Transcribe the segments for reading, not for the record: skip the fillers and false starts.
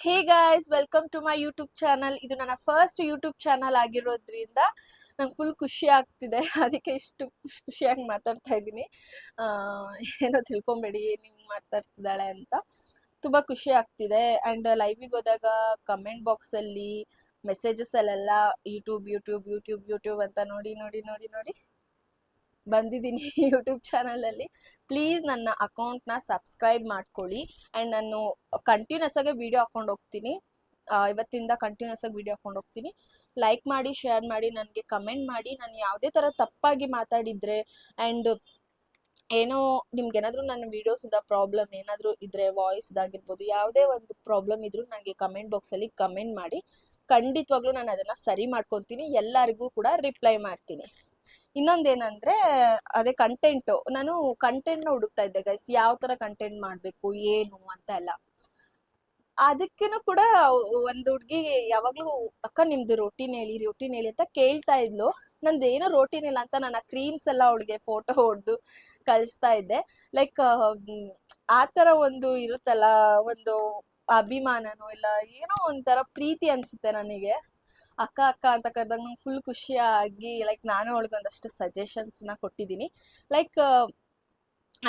Hey guys, welcome to my YouTube channel. ಇದು ನನ್ನ first YouTube channel ಆಗಿರೋದ್ರಿಂದ ನಂಗೆ ಫುಲ್ ಖುಷಿ ಆಗ್ತಿದೆ. ಅದಕ್ಕೆ ಇಷ್ಟು ಖುಷಿಯಾಗಿ ಮಾತಾಡ್ತಾ ಇದ್ದೀನಿ. ಏನೋ ತಿಳ್ಕೊಬೇಡಿ ಹಿಂಗೆ ಮಾತಾಡ್ತಿದ್ದಾಳೆ ಅಂತ. ತುಂಬ ಖುಷಿ ಆಗ್ತಿದೆ. ಆ್ಯಂಡ್ ಲೈವಿಗೆ ಹೋದಾಗ ಕಮೆಂಟ್ ಬಾಕ್ಸಲ್ಲಿ ಮೆಸೇಜಸಲ್ಲೆಲ್ಲ ಯೂಟ್ಯೂಬ್ ಯೂಟ್ಯೂಬ್ ಯೂಟ್ಯೂಬ್ ಯೂಟ್ಯೂಬ್ ಅಂತ ನೋಡಿ ನೋಡಿ ನೋಡಿ ನೋಡಿ ಬಂದಿದ್ದೀನಿ ಯೂಟ್ಯೂಬ್ ಚಾನಲಲ್ಲಿ. ಪ್ಲೀಸ್ ನನ್ನ ಅಕೌಂಟ್ನ ಸಬ್ಸ್ಕ್ರೈಬ್ ಮಾಡ್ಕೊಳ್ಳಿ. ಆ್ಯಂಡ್ ನಾನು ಕಂಟಿನ್ಯೂಸ್ ಆಗಿ ವೀಡಿಯೋ ಹಾಕೊಂಡು ಹೋಗ್ತೀನಿ. ಇವತ್ತಿಂದ ಕಂಟಿನ್ಯೂಸ್ ಆಗಿ ವೀಡಿಯೋ ಹಾಕೊಂಡು ಹೋಗ್ತೀನಿ. ಲೈಕ್ ಮಾಡಿ, ಶೇರ್ ಮಾಡಿ, ನನಗೆ ಕಮೆಂಟ್ ಮಾಡಿ. ನಾನು ಯಾವುದೇ ಥರ ತಪ್ಪಾಗಿ ಮಾತಾಡಿದರೆ ಆ್ಯಂಡ್ ಏನೋ ನಿಮ್ಗೇನಾದರೂ ನನ್ನ ವೀಡಿಯೋಸಿಂದ ಪ್ರಾಬ್ಲಮ್ ಏನಾದರೂ ಇದ್ದರೆ, ವಾಯ್ಸ್ದಾಗಿರ್ಬೋದು, ಯಾವುದೇ ಒಂದು ಪ್ರಾಬ್ಲಮ್ ಇದ್ರೂ ನನಗೆ ಕಮೆಂಟ್ ಬಾಕ್ಸಲ್ಲಿ ಕಮೆಂಟ್ ಮಾಡಿ. ಖಂಡಿತವಾಗ್ಲೂ ನಾನು ಅದನ್ನು ಸರಿ ಮಾಡ್ಕೊತೀನಿ. ಎಲ್ಲರಿಗೂ ಕೂಡ ರಿಪ್ಲೈ ಮಾಡ್ತೀನಿ. ಇನ್ನೊಂದೇನಂದರೆ ಅದೇ ಕಂಟೆಂಟು. ನಾನು ಕಂಟೆಂಟ್ನ ಹುಡುಕ್ತಾ ಇದ್ದೆ ಗೈಸ್, ಯಾವ ಥರ ಕಂಟೆಂಟ್ ಮಾಡಬೇಕು ಏನು ಅಂತ ಎಲ್ಲ. ಅದಕ್ಕೇನು ಕೂಡ ಒಂದು ಹುಡುಗಿ ಯಾವಾಗಲೂ ಅಕ್ಕ ನಿಮ್ದು ರೋಟೀನ್ ಹೇಳಿ ಅಂತ ಕೇಳ್ತಾ ಇದ್ಲು. ನಂದು ಏನೋ ರೋಟೀನ್ ಇಲ್ಲ ಅಂತ ನಾನು ಆ ಕ್ರೀಮ್ಸ್ ಎಲ್ಲ ಅವಳಿಗೆ ಫೋಟೋ ಹೊಡೆದು ಕಳಿಸ್ತಾ ಇದ್ದೆ. ಲೈಕ್ ಆ ಥರ ಒಂದು ಇರುತ್ತಲ್ಲ, ಒಂದು ಅಭಿಮಾನನೋ ಇಲ್ಲ ಏನೋ ಒಂಥರ ಪ್ರೀತಿ ಅನಿಸುತ್ತೆ ನನಗೆ. ಅಕ್ಕ ಅಕ್ಕ ಅಂತ ಕರೆದಾಗ ನಂಗೆ ಫುಲ್ ಖುಷಿಯಾಗಿ ಲೈಕ್ ನಾನು ಅವಳಿಗೆ ಒಂದಷ್ಟು ಸಜೆಷನ್ಸ್ನ ಕೊಟ್ಟಿದ್ದೀನಿ. ಲೈಕ್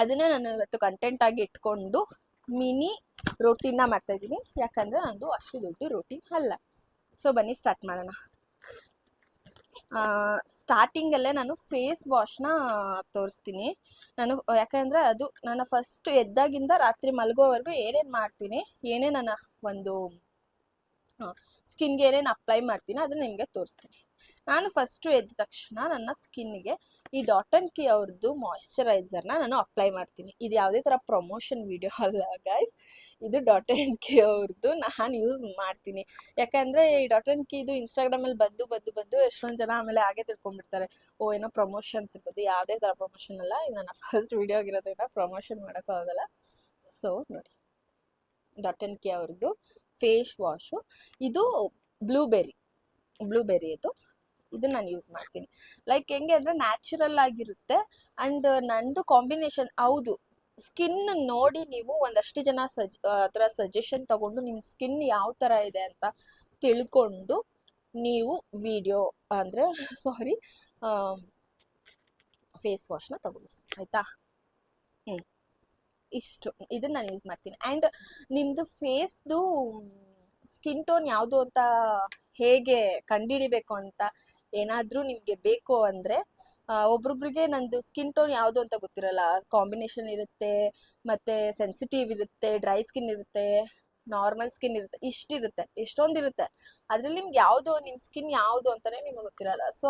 ಅದನ್ನೇ ನಾನು ಇವತ್ತು ಕಂಟೆಂಟ್ ಆಗಿ ಇಟ್ಕೊಂಡು ಮಿನಿ ರೋಟೀನ್ನ ಮಾಡ್ತಾಯಿದ್ದೀನಿ. ಯಾಕಂದರೆ ನಂದು ಅಷ್ಟು ದೊಡ್ಡ ರೋಟೀನ್ ಅಲ್ಲ. ಸೊ ಬನ್ನಿ ಸ್ಟಾರ್ಟ್ ಮಾಡೋಣ. ಸ್ಟಾರ್ಟಿಂಗಲ್ಲೇ ನಾನು ಫೇಸ್ ವಾಶ್ನ ತೋರಿಸ್ತೀನಿ. ನಾನು ಯಾಕಂದರೆ ಅದು ನನ್ನ ಫಸ್ಟ್ ಎದ್ದಾಗಿಂದ ರಾತ್ರಿ ಮಲಗೋವರೆಗೂ ಏನೇನು ಮಾಡ್ತೀನಿ, ಏನೇ ನನ್ನ ಒಂದು ಸ್ಕಿನ್ಗೆ ಏನೇನು ಅಪ್ಲೈ ಮಾಡ್ತೀನಿ ಅದನ್ನು ನಿಮಗೆ ತೋರಿಸ್ತೀನಿ. ನಾನು ಫಸ್ಟು ಎದ್ದ ತಕ್ಷಣ ನನ್ನ ಸ್ಕಿನ್ಗೆ ಈ ಡಾಟ್ ಆ್ಯಂಡ್ ಕಿ ಅವ್ರದ್ದು ಮಾಯ್ಶ್ಚರೈಸರ್ನ ನಾನು ಅಪ್ಲೈ ಮಾಡ್ತೀನಿ. ಇದು ಯಾವುದೇ ಥರ ಪ್ರಮೋಷನ್ ವಿಡಿಯೋ ಅಲ್ಲ ಗೈಸ್, ಇದು ಡಾಟ್ ಆ್ಯಂಡ್ ಕಿ ಅವ್ರದ್ದು ನಾನು ಯೂಸ್ ಮಾಡ್ತೀನಿ. ಯಾಕಂದರೆ ಈ ಡಾಟ್ ಆ್ಯಂಡ್ ಕಿ ಇದು ಇನ್ಸ್ಟಾಗ್ರಾಮಲ್ಲಿ ಬಂದು ಎಷ್ಟೊಂದು ಜನ ಆಮೇಲೆ ಹಾಗೆ ತಿಳ್ಕೊಂಡ್ಬಿಡ್ತಾರೆ, ಓ ಏನೋ ಪ್ರಮೋಷನ್ಸ್ ಇರ್ಬೋದು. ಯಾವುದೇ ಥರ ಪ್ರಮೋಷನ್ ಅಲ್ಲ, ಇದು ನನ್ನ ಫಸ್ಟ್ ವಿಡಿಯೋ ಆಗಿರೋದ್ರಿಂದ ಪ್ರಮೋಷನ್ ಮಾಡೋಕ್ಕೂ ಆಗೋಲ್ಲ. ಸೊ ನೋಡಿ, ಡಾಟ್ ಆ್ಯಂಡ್ ಕಿ ಅವ್ರದ್ದು ಫೇಸ್ ವಾಶು. ಇದು ಬ್ಲೂಬೆರಿ ಇದನ್ನು ನಾನು ಯೂಸ್ ಮಾಡ್ತೀನಿ. ಲೈಕ್ ಹೆಂಗೆ ಅಂದರೆ ನ್ಯಾಚುರಲ್ ಆಗಿರುತ್ತೆ. ಆ್ಯಂಡ್ ನಂದು ಕಾಂಬಿನೇಷನ್ ಹೌದು. ಸ್ಕಿನ್ ನೋಡಿ ನೀವು ಒಂದಷ್ಟು ಜನ ಥರ ಸಜೆಷನ್ ತಗೊಂಡು ನಿಮ್ಮ ಸ್ಕಿನ್ ಯಾವ ಥರ ಇದೆ ಅಂತ ತಿಳ್ಕೊಂಡು ನೀವು ಫೇಸ್ ವಾಶ್ನ ತಗೊಳ್ಳಿ, ಆಯಿತಾ? ಇಷ್ಟು ಇದನ್ನು ನಾನು ಯೂಸ್ ಮಾಡ್ತೀನಿ. ಆ್ಯಂಡ್ ನಿಮ್ಮದು ಫೇಸ್ದು ಸ್ಕಿನ್ ಟೋನ್ ಯಾವುದು ಅಂತ ಹೇಗೆ ಕಂಡುಹಿಡಿಬೇಕು ಅಂತ ಏನಾದರೂ ನಿಮಗೆ ಬೇಕು ಅಂದರೆ, ಒಬ್ರೊಬ್ರಿಗೆ ನಂದು ಸ್ಕಿನ್ ಟೋನ್ ಯಾವುದು ಅಂತ ಗೊತ್ತಿರಲ್ಲ. ಕಾಂಬಿನೇಷನ್ ಇರುತ್ತೆ, ಮತ್ತು ಸೆನ್ಸಿಟಿವ್ ಇರುತ್ತೆ, ಡ್ರೈ ಸ್ಕಿನ್ ಇರುತ್ತೆ, ನಾರ್ಮಲ್ ಸ್ಕಿನ್ ಇರುತ್ತೆ, ಇಷ್ಟಿರುತ್ತೆ, ಎಷ್ಟೊಂದಿರುತ್ತೆ. ಅದರಲ್ಲಿ ನಿಮ್ಗೆ ಯಾವುದು ನಿಮ್ಮ ಸ್ಕಿನ್ ಯಾವುದು ಅಂತಲೇ ನಿಮಗೆ ಗೊತ್ತಿರಲ್ಲ. ಸೊ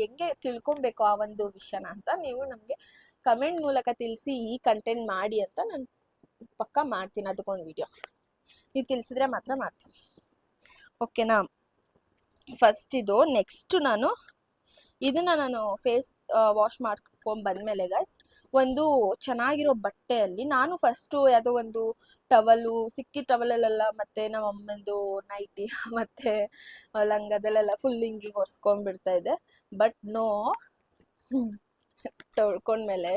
ಹೆಂಗೆ ತಿಳ್ಕೊಬೇಕು ಆ ಒಂದು ವಿಷಯನ ಅಂತ ನೀವು ನಮಗೆ ಕಮೆಂಟ್ ಮೂಲಕ ತಿಳಿಸಿ. ಈ ಕಂಟೆಂಟ್ ಮಾಡಿ ಅಂತ ನಾನು ಪಕ್ಕ ಮಾಡ್ತೀನಿ, ಅದಕ್ಕೊಂದು ವಿಡಿಯೋ ನೀವು ತಿಳಿಸಿದ್ರೆ ಮಾತ್ರ ಮಾಡ್ತೀನಿ, ಓಕೆನಾ? ಫಸ್ಟ್ ಇದು. ನೆಕ್ಸ್ಟು ನಾನು ಫೇಸ್ ವಾಶ್ ಮಾಡ್ಕೊಂಡು ಬಂದಮೇಲೆ ಗೈಸ್, ಒಂದು ಚೆನ್ನಾಗಿರೋ ಬಟ್ಟೆಯಲ್ಲಿ ನಾನು ಫಸ್ಟು ಯಾವುದೋ ಒಂದು ಸಿಕ್ಕಿದ ಟವಲಲ್ಲೆಲ್ಲ, ಮತ್ತು ನಮ್ಮ ಅಮ್ಮಂದು ನೈಟಿ ಮತ್ತು ಲಂಗದಲ್ಲೆಲ್ಲ ಫುಲ್ ಹಿಂಗೆ ಒರೆಸ್ಕೊಂಡ್ಬಿಡ್ತಾಯಿದ್ದೆ. ಬಟ್ ತೊಳ್ಕೊಂಡ್ಮೇಲೆ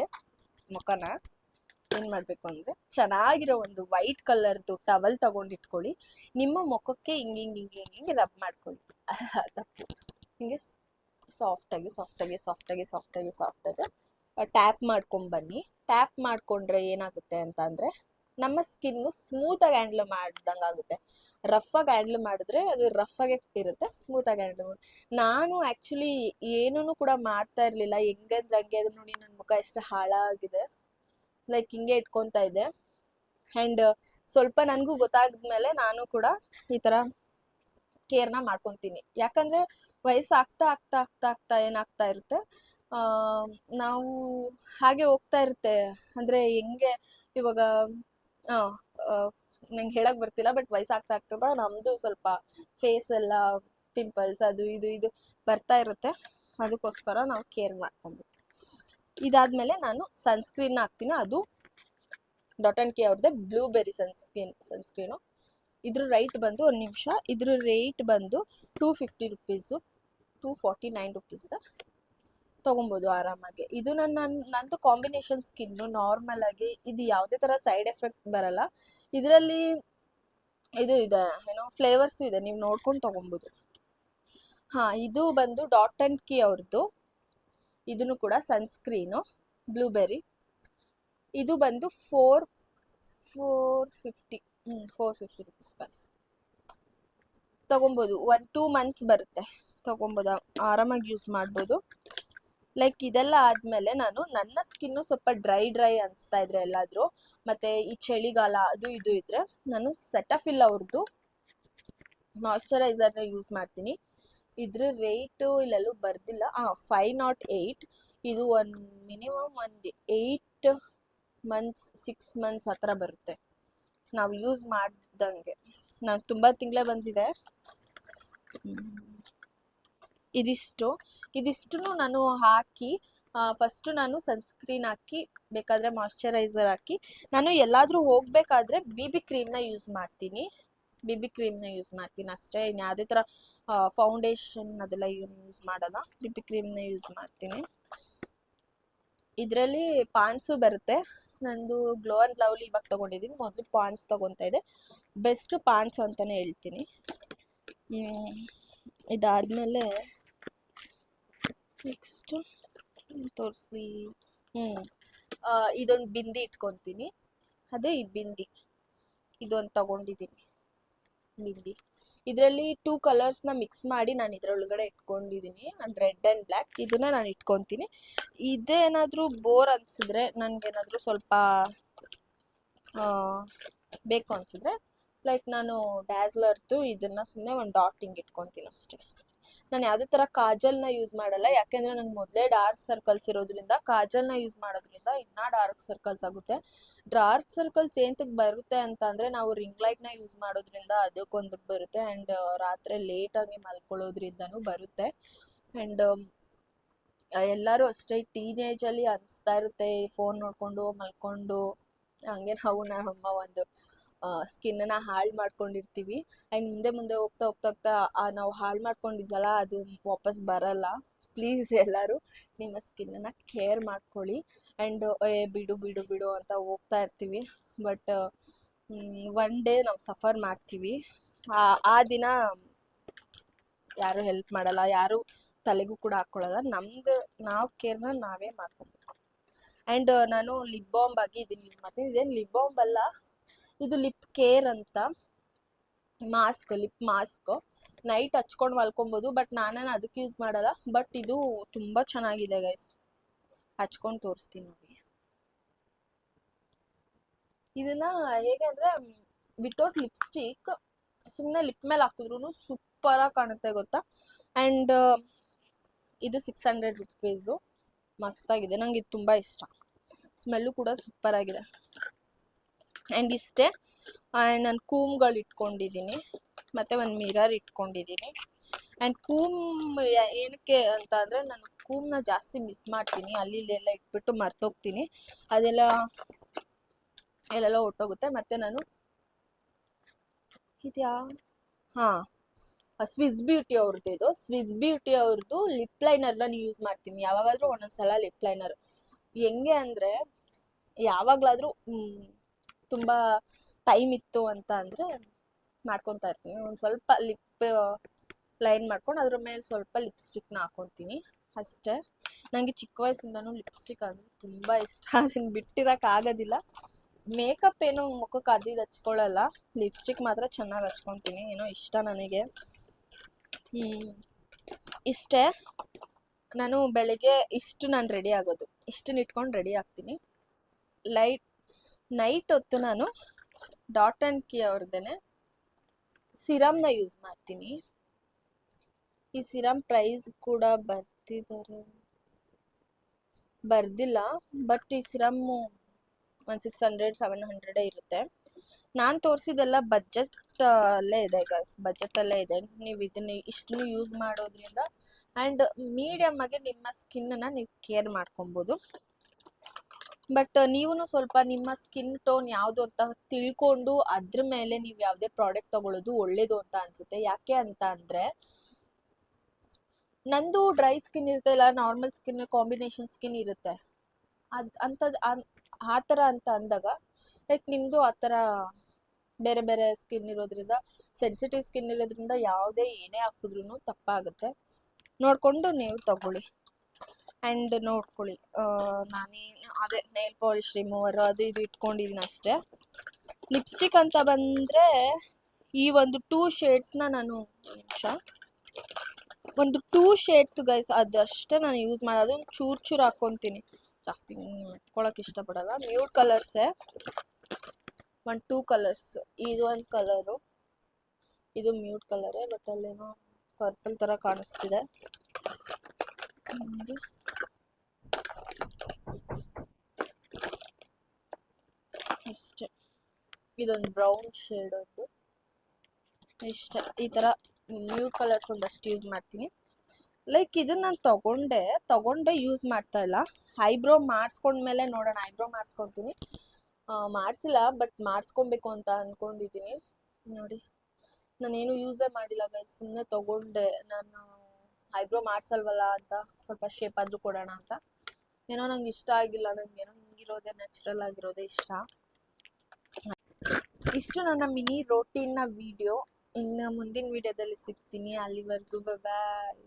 ಮುಖನ ಏನು ಮಾಡಬೇಕು ಅಂದರೆ, ಚೆನ್ನಾಗಿರೋ ಒಂದು ವೈಟ್ ಕಲರ್ದು ಟವಲ್ ತೊಗೊಂಡಿಟ್ಕೊಳ್ಳಿ. ನಿಮ್ಮ ಮುಖಕ್ಕೆ ಹಿಂಗೆ ರಬ್ ಮಾಡ್ಕೊಳ್ಳಿ. ತಪ್ಪು, ಹಿಂಗೆ ಸಾಫ್ಟಾಗಿ ಟ್ಯಾಪ್ ಮಾಡ್ಕೊಂಬನ್ನಿ. ಟ್ಯಾಪ್ ಮಾಡಿಕೊಂಡ್ರೆ ಏನಾಗುತ್ತೆ ಅಂತ ಅಂದರೆ, ನಮ್ಮ ಸ್ಕಿನ್ನು ಸ್ಮೂತಾಗಿ ಹ್ಯಾಂಡ್ಲ್ ಮಾಡ್ದಂಗೆ ಆಗುತ್ತೆ. ರಫಾಗಿ ಹ್ಯಾಂಡ್ಲ್ ಮಾಡಿದ್ರೆ ಅದು ರಫಾಗೆ ಇರುತ್ತೆ, ಸ್ಮೂತಾಗಿ ಹ್ಯಾಂಡ್ಲ್ ಮಾಡಿ. ನಾನು ಆ್ಯಕ್ಚುಲಿ ಏನೂ ಕೂಡ ಮಾಡ್ತಾ ಇರಲಿಲ್ಲ, ಹೆಂಗಂದ್ರೆ ಹಂಗೆ. ಅದು ನೋಡಿ ನನ್ನ ಮುಖ ಎಷ್ಟು ಹಾಳಾಗಿದೆ. ಲೈಕ್ ಹಿಂಗೆ ಇಟ್ಕೊತಾ ಇದ್ದೆ. ಆ್ಯಂಡ್ ಸ್ವಲ್ಪ ನನಗೂ ಗೊತ್ತಾದ್ಮೇಲೆ ನಾನು ಕೂಡ ಈ ಥರ ಕೇರ್ನ ಮಾಡ್ಕೊತೀನಿ. ಯಾಕಂದರೆ ವಯಸ್ಸು ಆಗ್ತಾ ಏನಾಗ್ತಾ ಇರುತ್ತೆ, ನಾವು ಹಾಗೆ ಹೋಗ್ತಾ ಇರುತ್ತೆ. ಅಂದರೆ ಹೆಂಗೆ ಇವಾಗ ನಂಗೆ ಹೇಳಕ್ಕೆ ಬರ್ತಿಲ್ಲ, ಬಟ್ ವಯಸ್ಸಾಗ್ತಾ ನಮ್ಮದು ಸ್ವಲ್ಪ ಫೇಸ್ ಎಲ್ಲ ಪಿಂಪಲ್ಸ್ ಅದು ಇದು ಬರ್ತಾ ಇರುತ್ತೆ. ಅದಕ್ಕೋಸ್ಕರ ನಾವು ಕೇರ್ ಮಾಡ್ಕೊಬೇಕು. ಇದಾದಮೇಲೆ ನಾನು ಸನ್ಸ್ಕ್ರೀನ್ನ ಹಾಕ್ತೀನಿ. ಅದು ಡಾಟ್ ಆ್ಯಂಡ್ ಕಿ ಅವ್ರದ್ದೇ ಬ್ಲೂಬೆರಿ ಸನ್ಸ್ಕ್ರೀನು. ಇದ್ರ ರೇಟ್ ಬಂದು, ಒಂದು ನಿಮಿಷ, ಇದ್ರ ರೇಟ್ ಬಂದು 250 ರುಪೀಸು, 249 ರುಪೀಸ್ ಇದೆ. ತೊಗೊಬೋದು ಆರಾಮಾಗಿ. ಇದು ನಂದು ಕಾಂಬಿನೇಷನ್ ಸ್ಕಿನ್ನು, ನಾರ್ಮಲ್ ಆಗಿ. ಇದು ಯಾವುದೇ ಥರ ಸೈಡ್ ಎಫೆಕ್ಟ್ ಬರಲ್ಲ. ಇದರಲ್ಲಿ ಇದು ಇದೆ ಏನೋ ಫ್ಲೇವರ್ಸು ಇದೆ, ನೀವು ನೋಡ್ಕೊಂಡು ತೊಗೊಬೋದು. ಹಾಂ, ಇದು ಬಂದು ಡಾಟ್ ಆ್ಯಂಡ್ ಕೀ ಅವ್ರದ್ದು. ಇದನ್ನು ಕೂಡ ಸನ್ಸ್ಕ್ರೀನು ಬ್ಲೂಬೆರಿ. ಇದು ಬಂದು 450 450 ರುಪೀಸ್ ಗಾಯ್ಸ್. ತೊಗೊಬೋದು. 1-2 ಮಂತ್ಸ್ ಬರುತ್ತೆ, ತೊಗೊಬೋದು, ಆರಾಮಾಗಿ ಯೂಸ್ ಮಾಡ್ಬೋದು. ಲೈಕ್ ಇದೆಲ್ಲ ಆದಮೇಲೆ ನಾನು ನನ್ನ ಸ್ಕಿನ್ನು ಸ್ವಲ್ಪ ಡ್ರೈ ಅನಿಸ್ತಾ ಇದ್ರೆ ಎಲ್ಲಾದರೂ, ಮತ್ತು ಈ ಚಳಿಗಾಲ ಅದು ಇದು ಇದ್ದರೆ ನಾನು ಸೆಟಫಿಲ್ ಅವ್ರದ್ದು ಮಾಯ್ಶ್ಚರೈಸರ್ನ ಯೂಸ್ ಮಾಡ್ತೀನಿ. ಇದ್ರ ರೇಟು ಇಲ್ಲೆಲ್ಲೂ ಬರ್ದಿಲ್ಲ. 508. ಇದು ಮಿನಿಮಮ್ ಒಂದು 8 ಮಂತ್ಸ್ 6 ಮಂತ್ಸ್ ಆ ಥರ ಬರುತ್ತೆ ನಾವು ಯೂಸ್ ಮಾಡ್ದಂಗೆ. ನಾನು ತುಂಬ ತಿಂಗಳೇ ಬಂದಿದೆ. ಇದಿಷ್ಟು ನಾನು ಹಾಕಿ ಫಸ್ಟು ನಾನು ಸನ್ಸ್ಕ್ರೀನ್ ಹಾಕಿ, ಬೇಕಾದರೆ ಮಾಯ್ಶ್ಚರೈಸರ್ ಹಾಕಿ, ನಾನು ಎಲ್ಲಾದರೂ ಹೋಗಬೇಕಾದ್ರೆ BB ಕ್ರೀಮ್ನ ಯೂಸ್ ಮಾಡ್ತೀನಿ. ಅಷ್ಟೇ. ಇನ್ನು ಯಾವುದೇ ಥರ ಫೌಂಡೇಶನ್ ಅದೆಲ್ಲ ಏನು ಯೂಸ್ ಮಾಡಲ್ಲ, BB ಕ್ರೀಮ್ನ ಯೂಸ್ ಮಾಡ್ತೀನಿ. ಇದರಲ್ಲಿ ಪಾನ್ಸು ಬರುತ್ತೆ. ನಂದು ಗ್ಲೋ ಆ್ಯಂಡ್ ಲವ್ಲಿ ಇವಾಗ ತೊಗೊಂಡಿದ್ದೀನಿ, ಮೊದಲು ಪಾನ್ಸ್ ತೊಗೊತಾ ಇದೆ. ಬೆಸ್ಟ್ ಪಾನ್ಸ್ ಅಂತಲೇ ಹೇಳ್ತೀನಿ. ಇದಾದಮೇಲೆ ನೆಕ್ಸ್ಟು ತೋರಿಸ್ಲಿ. ಇದೊಂದು ಬಿಂದಿ ಇಟ್ಕೊತೀನಿ. ಅದೇ ಈ ಬಿಂದಿ, ಇದೊಂದು ತೊಗೊಂಡಿದ್ದೀನಿ ಬಿಂದಿ. ಇದರಲ್ಲಿ 2 ಕಲರ್ಸ್ನ ಮಿಕ್ಸ್ ಮಾಡಿ ನಾನು ಇದರೊಳಗಡೆ ಇಟ್ಕೊಂಡಿದ್ದೀನಿ, ರೆಡ್ ಆ್ಯಂಡ್ ಬ್ಲ್ಯಾಕ್. ಇದನ್ನು ನಾನು ಇಟ್ಕೊತೀನಿ. ಇದೇನಾದರೂ ಬೋರ್ ಅನಿಸಿದ್ರೆ, ನನಗೇನಾದರೂ ಸ್ವಲ್ಪ ಬೇಕು ಅನಿಸಿದ್ರೆ, ಲೈಕ್ ನಾನು ಡ್ಯಾಸ್ಲರ್ದು ಇದನ್ನು ಸುಮ್ಮನೆ ಒಂದು ಡಾಟ್ ಹಿಂಗೆ ಇಟ್ಕೊತೀನಿ ಅಷ್ಟೇ. ನಾನು ಯಾವುದೇ ಥರ ಕಾಜಲ್ನ ಯೂಸ್ ಮಾಡಲ್ಲ, ಯಾಕೆಂದರೆ ನಂಗೆ ಮೊದಲೇ ಡಾರ್ಕ್ ಸರ್ಕಲ್ಸ್ ಇರೋದ್ರಿಂದ ಕಾಜಲ್ನ ಯೂಸ್ ಮಾಡೋದ್ರಿಂದ ಇನ್ನೂ ಡಾರ್ಕ್ ಸರ್ಕಲ್ಸ್ ಆಗುತ್ತೆ. ಡಾರ್ಕ್ ಸರ್ಕಲ್ಸ್ ಏನಕ್ಕೆ ಬರುತ್ತೆ ಅಂತ ಅಂದರೆ, ನಾವು ರಿಂಗ್ ಲೈಟ್ನ ಯೂಸ್ ಮಾಡೋದ್ರಿಂದ ಅದಕ್ಕೊಂದಕ್ಕೆ ಬರುತ್ತೆ. ಆ್ಯಂಡ್ ರಾತ್ರಿ ಲೇಟಾಗಿ ಮಲ್ಕೊಳ್ಳೋದ್ರಿಂದನೂ ಬರುತ್ತೆ. ಆ್ಯಂಡ್ ಎಲ್ಲರೂ ಅಷ್ಟೇ, ಟೀನೇಜಲ್ಲಿ ಅನಿಸ್ತಾ ಇರುತ್ತೆ ಫೋನ್ ನೋಡಿಕೊಂಡು ಮಲ್ಕೊಂಡು, ಹಂಗೆ ನಾವು ನಮ್ಮ ಒಂದು ಸ್ಕಿನ್ನನ್ನು ಹಾಳು ಮಾಡ್ಕೊಂಡಿರ್ತೀವಿ. ಆ್ಯಂಡ್ ಮುಂದೆ ಹೋಗ್ತಾ ನಾವು ಹಾಳು ಮಾಡ್ಕೊಂಡಿದ್ವಲ್ಲ, ಅದು ವಾಪಸ್ ಬರಲ್ಲ. ಪ್ಲೀಸ್ ಎಲ್ಲರೂ ನಿಮ್ಮ ಸ್ಕಿನ್ನನ್ನು ಕೇರ್ ಮಾಡ್ಕೊಳ್ಳಿ. ಆ್ಯಂಡ್ ಬಿಡು ಅಂತ ಹೋಗ್ತಾ ಇರ್ತೀವಿ, ಬಟ್ ಒನ್ ಡೇ ನಾವು ಸಫರ್ ಮಾಡ್ತೀವಿ. ಆ ದಿನ ಯಾರೂ ಹೆಲ್ಪ್ ಮಾಡಲ್ಲ, ಯಾರೂ ತಲೆಗೂ ಕೂಡ ಹಾಕ್ಕೊಳ್ಳಲ್ಲ. ನಾವು ಕೇರ್ನ ನಾವೇ ಮಾಡ್ಕೊಬೇಕು. ಆ್ಯಂಡ್ ನಾನು ಲಿಪ್ ಬಾಂಬ್ ಆಗಿ ಇದನ್ನು ಯೂಸ್ ಮಾಡ್ತೀನಿ. ಇದೇನು ಲಿಪ್ ಬಾಂಬ್ ಅಲ್ಲ, ಇದು ಲಿಪ್ ಕೇರ್ ಅಂತ ಲಿಪ್ ಮಾಸ್ಕ್. ನೈಟ್ ಹಚ್ಕೊಂಡು ಮಲ್ಕೊಬೋದು, ಬಟ್ ನಾನೇನು ಅದಕ್ಕೆ ಯೂಸ್ ಮಾಡಲ್ಲ. ಬಟ್ ಇದು ತುಂಬ ಚೆನ್ನಾಗಿದೆ ಗೈಸ್, ಹಚ್ಕೊಂಡು ತೋರಿಸ್ತೀನಿ ನೋಡಿ. ಇದನ್ನು ಹೇಗೆ ಅಂದರೆ, ವಿತೌಟ್ ಲಿಪ್ಸ್ಟಿಕ್ ಸುಮ್ಮನೆ ಲಿಪ್ ಮೇಲೆ ಹಾಕಿದ್ರೂ ಸೂಪರಾಗಿ ಕಾಣುತ್ತೆ ಗೊತ್ತಾ. ಆ್ಯಂಡ್ ಇದು 600 ರುಪೀಸು. ಮಸ್ತಾಗಿದೆ, ನಂಗೆ ಇದು ತುಂಬ ಇಷ್ಟ. ಸ್ಮೆಲ್ಲು ಕೂಡ ಸೂಪರಾಗಿದೆ. ಆ್ಯಂಡ್ ಇಷ್ಟೇ. ಆ್ಯಂಡ್ ನಾನು ಕೂಮ್ಗಳು ಇಟ್ಕೊಂಡಿದ್ದೀನಿ, ಮತ್ತು ಒಂದು ಮಿರರ್ ಇಟ್ಕೊಂಡಿದ್ದೀನಿ. ಆ್ಯಂಡ್ ಏನಕ್ಕೆ ಅಂತ ಅಂದರೆ, ನಾನು ಕೂಮ್ನ ಜಾಸ್ತಿ ಮಿಸ್ ಮಾಡ್ತೀನಿ, ಅಲ್ಲಿ ಇಲ್ಲೆಲ್ಲ ಇಟ್ಬಿಟ್ಟು ಮರ್ತೋಗ್ತೀನಿ, ಎಲ್ಲೆಲ್ಲ ಹೊಟ್ಟೋಗುತ್ತೆ. ಮತ್ತು ನಾನು ಸ್ವಿಸ್ ಬ್ಯೂಟಿ ಅವ್ರದ್ದು ಲಿಪ್ ಲೈನರ್ನ ಯೂಸ್ ಮಾಡ್ತೀನಿ. ಯಾವಾಗಾದರೂ ಒಂದೊಂದ್ಸಲ ಲಿಪ್ ಲೈನರ್ ಹೆಂಗೆ ಅಂದರೆ, ಯಾವಾಗಲಾದರೂ ತುಂಬ ಟೈಮ್ ಇತ್ತು ಅಂತ ಅಂದರೆ ಮಾಡ್ಕೊತಾ ಇರ್ತೀನಿ. ಒಂದು ಸ್ವಲ್ಪ ಲಿಪ್ ಲೈನ್ ಮಾಡ್ಕೊಂಡು ಅದ್ರ ಮೇಲೆ ಸ್ವಲ್ಪ ಲಿಪ್ಸ್ಟಿಕ್ನ ಹಾಕ್ಕೊತೀನಿ ಅಷ್ಟೇ. ನನಗೆ ಚಿಕ್ಕ ವಯಸ್ಸಿಂದನೂ ಲಿಪ್ಸ್ಟಿಕ್ ಅಂದರೆ ತುಂಬ ಇಷ್ಟ, ಅದನ್ನು ಬಿಟ್ಟಿರೋಕ್ಕಾಗೋದಿಲ್ಲ. ಮೇಕಪ್ ಏನು ಮುಖಕ್ಕೆ ಅದು ಹಚ್ಕೊಳ್ಳಲ್ಲ, ಲಿಪ್ಸ್ಟಿಕ್ ಮಾತ್ರ ಚೆನ್ನಾಗಿ ಹಚ್ಕೊತೀನಿ, ಏನೋ ಇಷ್ಟ ನನಗೆ. ಇಷ್ಟೇ. ನಾನು ಬೆಳಗ್ಗೆ ನಾನು ರೆಡಿ ಆಗೋದು, ಇಷ್ಟನ್ನ ಇಟ್ಕೊಂಡು ರೆಡಿ ಆಗ್ತೀನಿ. ನೈಟ್ ಹೊತ್ತು ನಾನು ಡಾಟ್ ಆ್ಯಂಡ್ ಕೀ ಅವ್ರದ್ದೇನೆ ಸಿರಮ್ನ ಯೂಸ್ ಮಾಡ್ತೀನಿ. ಈ ಸಿರಮ್ ಪ್ರೈಸ್ ಕೂಡ ಬರ್ದಿಲ್ಲ, ಬಟ್ ಈ ಸಿರಮ್ಮು ಒಂದು 600-700 ಇರುತ್ತೆ. ನಾನು ತೋರಿಸಿದೆಲ್ಲ ಬಜೆಟಲ್ಲೇ ಇದೆ ಗೈಸ್, ಬಜೆಟಲ್ಲೇ ಇದೆ. ನೀವು ಇದನ್ನು ಇಷ್ಟನ್ನು ಯೂಸ್ ಮಾಡೋದ್ರಿಂದ ಆ್ಯಂಡ್ ಮೀಡಿಯಮ್ ಆಗಿ ನಿಮ್ಮ ಸ್ಕಿನ್ನನ್ನು ನೀವು ಕೇರ್ ಮಾಡ್ಕೊಬೋದು. ಬಟ್ ನೀವು ಸ್ವಲ್ಪ ನಿಮ್ಮ ಸ್ಕಿನ್ ಟೋನ್ ಯಾವುದು ಅಂತ ತಿಳ್ಕೊಂಡು ಅದ್ರ ಮೇಲೆ ನೀವು ಯಾವುದೇ ಪ್ರಾಡಕ್ಟ್ ತಗೊಳ್ಳೋದು ಒಳ್ಳೇದು ಅಂತ ಅನಿಸುತ್ತೆ. ಯಾಕೆ ಅಂತ ಅಂದರೆ, ನಂದು ಡ್ರೈ ಸ್ಕಿನ್ ಇರುತ್ತೆ, ಇಲ್ಲ ನಾರ್ಮಲ್ ಸ್ಕಿನ್ ಕಾಂಬಿನೇಷನ್ ಸ್ಕಿನ್ ಇರುತ್ತೆ. ಆ ಥರ ಅಂತ ಅಂದಾಗ ಲೈಕ್ ನಿಮ್ಮದು ಆ ಥರ ಬೇರೆ ಬೇರೆ ಸ್ಕಿನ್ ಇರೋದ್ರಿಂದ, ಸೆನ್ಸಿಟಿವ್ ಸ್ಕಿನ್ ಇರೋದ್ರಿಂದ ಯಾವುದೇ ಏನೇ ಹಾಕಿದ್ರೂ ತಪ್ಪಾಗುತ್ತೆ. ನೋಡಿಕೊಂಡು ನೀವು ತಗೊಳ್ಳಿ. ಆ್ಯಂಡ್ ನೋಡ್ಕೊಳ್ಳಿ, ನಾನೇನು ಅದೇ ನೈಲ್ ಪಾಲಿಶ್ ರಿಮೂವರ್ ಅದು ಇದು ಇಟ್ಕೊಂಡಿದ್ದೀನಿ ಅಷ್ಟೇ. ಲಿಪ್ಸ್ಟಿಕ್ ಅಂತ ಬಂದರೆ ಈ ಒಂದು 2 ಶೇಡ್ಸ್ನ ನಾನು ಒಂದು 2 ಶೇಡ್ಸ್ ಗೈಸ್, ಅದಷ್ಟೇ ನಾನು ಯೂಸ್ ಮಾಡೋದು. ಚೂರು ಚೂರು ಹಾಕ್ಕೊತೀನಿ, ಜಾಸ್ತಿ ಎತ್ಕೊಳಕ್ಕೆ ಇಷ್ಟಪಡಲ್ಲ. ಮ್ಯೂಟ್ ಕಲರ್ಸೇ, 2 ಕಲರ್ಸ್. ಇದು ಒಂದು ಕಲರು, ಇದು ಮ್ಯೂಟ್ ಕಲರೇ, ಬಟ್ ಅಲ್ಲೇನೋ ಪರ್ಪಲ್ ಥರ ಕಾಣಿಸ್ತಿದೆ. ಇಷ್ಟೇ, ಇದೊಂದು ಬ್ರೌನ್ ಶೇಡ್ ಒಂದು ಇಷ್ಟೇ. ಈ ಥರ ಮ್ಯೂಟ್ ಕಲರ್ಸ್ ಒಂದಷ್ಟು ಯೂಸ್ ಮಾಡ್ತೀನಿ. ಲೈಕ್ ಇದನ್ನ ನಾನು ತಗೊಂಡೆ ಯೂಸ್ ಮಾಡ್ತಾ ಇಲ್ಲ. ಐಬ್ರೋ ಮಾಡಿಸ್ಕೊಂಡ್ಮೇಲೆ ನೋಡೋಣ, ಐಬ್ರೋ ಮಾಡಿಸ್ಕೊತೀನಿ. ಮಾಡಿಸಿಲ್ಲ, ಬಟ್ ಮಾಡಿಸ್ಕೊಬೇಕು ಅಂತ ಅಂದ್ಕೊಂಡಿದ್ದೀನಿ. ನೋಡಿ, ನಾನೇನು ಯೂಸೇ ಮಾಡಿಲ್ಲ ಗೈಸ್, ಸುಮ್ಮನೆ ತಗೊಂಡೆ. ನಾನು ಐಬ್ರೋ ಮಾಡಿಸಲ್ವಲ್ಲ ಅಂತ ಸ್ವಲ್ಪ ಶೇಪ್ ಆದರೂ ಕೊಡೋಣ ಅಂತ. ಏನೋ ನಂಗೆ ಇಷ್ಟ ಆಗಿಲ್ಲ, ನನಗೇನೋ ಹಿಂಗಿರೋದೇ ನ್ಯಾಚುರಲ್ ಆಗಿರೋದೇ ಇಷ್ಟ. ಇಷ್ಟು ನನ್ನ ಮಿನಿ ರೋಟೀನ್ನ ವಿಡಿಯೋ. ಇನ್ನು ಮುಂದಿನ ವಿಡಿಯೋದಲ್ಲಿ ಸಿಗ್ತೀನಿ. ಅಲ್ಲಿವರೆಗೂ ಬಾಯ್.